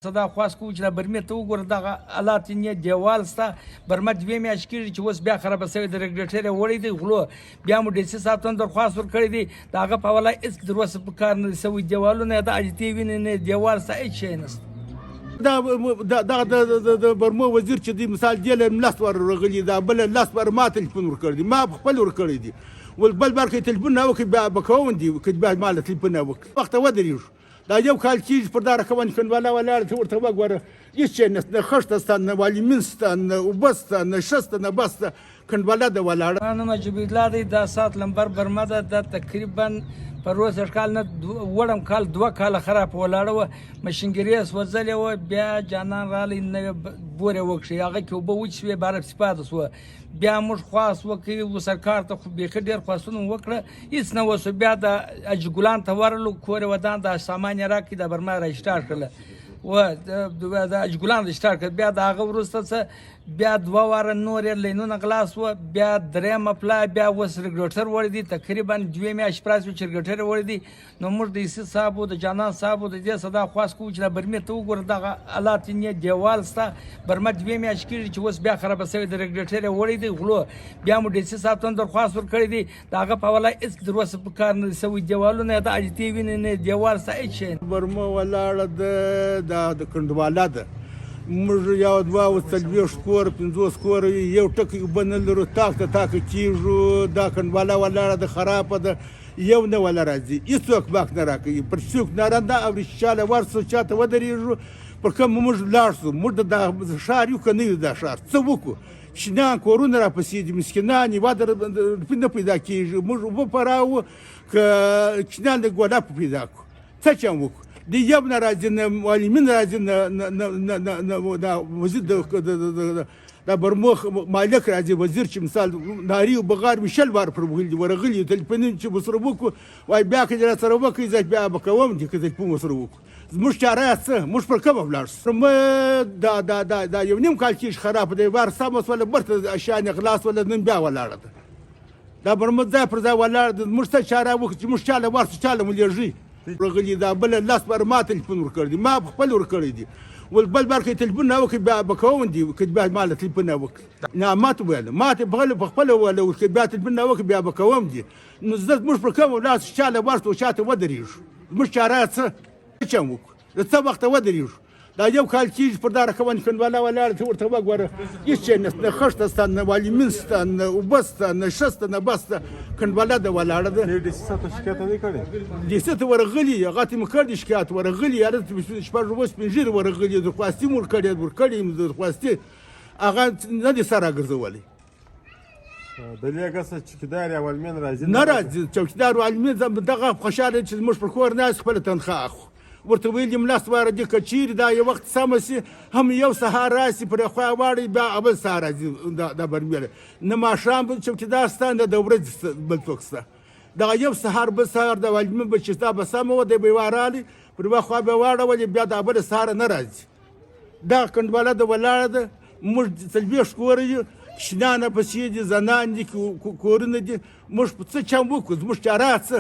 صدا خواست کوم چې دا برمې ته وګوره دغه حالات یې دیوال سته برمه 2 میاشتې کېږي چې اوس بیا خرابه شوې د ریګولیټر یې وړی دی غلو بیا مو ډي سي صاحب ته هم درخواست ورکړی دی د هغه په حواله هېڅ تر اوسه په کار نه دی سوی دیوالونه یې د اجتې وینې نه دیوال سته هېڅ شی نشته دا د برمو وزیر چې دی مثال دی له لاس ور راغلی دا بل لاس ور ما تلیفون ورکړ دی ما خپل ورکړی دی ول بل برکه تلیفون نه وکړي بیا بکوم دی کله بیا مال تلیفون نه وکړي وخت ودرېږو دا یو کال کېږي پر دا رقمن کنډواله ولاړه ته ورته وګوره هېڅ شی نشته نه خښته سته نه والمین سته نه اوبه سته نه ښه سته نه بس سته کنډواله ده ولاړه نوم عجیب الله دی دا 7 لمبر برمه ده دا تقریبا په روز کال نه وړم کال 2 کاله خراب ولاړه وه مشینګري سوځلې وه بیا جانان رالی نوې بورې وکړي هغه کې اوبه وچ شوې باره پاتې سوه بیا موږ خواست وکړي سرکار ته خو بیخي ډېر خواستونه وکړه هېڅ نه وسو بیا د اجګلان ته ورغلو کور یې ودان د سامان یې راکړي د برمه را سټارټ کړله د اجګلان د سټارټ کړه بیا د هغه وروسته څه بیا 2 واره نور یې لینونه غلاس وه بیا درېیمه پله بیا اوس ریګولیټر وړی دی تقریبا 2 میاشتې پراس و چې ریګولیټر یې وړی دی نو موږ د ایسي صاحب د جانان صاحب د دې صدا خواست کوو چې دا برمې ته وګوره دغه حالات یې دیوال سته برمه 2 میاشتې کېږي چې اوس بیا خرابه شوې د ریګولیټر یې وړی دی غلو بیا مو ډي سي صاحب ته هم درخواست ورکړی دی د هغه په حواله هېڅ تر اوسه په کار نه دی سوی دیوالونه یې د اجتې وینې نه دیوال سته هېڅ شی برمه ولاړه ده د کنډواله ده موږ یو 2 کور 50 کور یو ټکی اوبه نه لرو تاک ته تاکه کېږو دا کنډواله ولاړه ده خرابه ده یو نه ولا راځي هېڅوک باک نه راکوي پر څوک نارنده او چاله ورسو چاته ودرېږو پر کوم موږ لاړ سو موږ د ښار یو که نه یو دا ښار څه وکړو شینان کورونه راپسې دي مسکینان یوه نه پیدا کېږي موږ اوبه پراوو که چینان د ګولاپ پیدا کړو څه چم وکړو د یو نه راځي نه معلمین راځي نه دا وزیر د برمو مالک راځي وزیر چې مثال ناري او بغار مشل بار پر ورغلي تلیفون چې مسره وکړو وای بیا که را سره وکړي زه بیا به کوم چې که تلیفون مسره وکړو زموږ چاره څه موږ پر کومه ولاړ سو دا یو نیم کال کېږي خراب دی بار سم وسوله برته اشیان غلاس ولا نن بیا ولاړه ده دا برمو ځای پر ځای ولاړ ده موږ څه چاره وکړو چې موږ چاله ورسو چاله مو لېږي راغلي دا بل لاس بر ما تلیفون ورکړ دی ما خپل ورکړی دی ول بل برکه تلیفون نه وکړي بیا به کوم دی که بیا مال تلیفون نه وکړي نه ماته ویل ماته بغل په خپل ولا ورکړي بیا تلیفون نه وکړي بیا به کوم دی نو زه موږ پر کوم لاس چاله ورته چاته ودرېږو موږ چاره څه چم وکړو د څه وخته ودرېږو دا یو کال کېږي پر دا رقمن کنډواله ولاړه ته ورته وګوره هېڅ شی نشته نه خښته سته نه والمین سته نه اوبه سته نه ښه سته نه بس سته کنډواله ده ولاړه ده ډي سي صاحب ته شکایت نه دی کړی ډي سي ته ورغلي هغه ته مې کړی شکایت ورغلي هلته شپږ اووه سپین ږیري ورغلي درخواستي مې ورکړی یم درخواستي هغه نه دي سر راګرځولی د لیګس چوکیدار یا والمین راځي نه راځي چوکیدار والمین دغه خوشحاله چې زموږ پر کور ناست خپله تنخواه اخلو ورته ویل یم لاس واره دي که چیرې دا یو وخت سمه سي هم یو سهار راسي پرې خوا واړئ بیا بل سهار راځي دا برمېله نه ماښام چوکیدار سته نه د ورځې بل څوک سته دغه یو سهار بل سهار د والمین به چې دا به سمه وه دی به یې وارالي پر یوه خوا به یې واړولې بیا دا بله سهاره نه راځي دا کنډواله ده ولاړه ده موږ 40 کوره یو شینانه پسې دي زنان دي کورونه دي موږ په څه چم وکړو زموږ چاره څه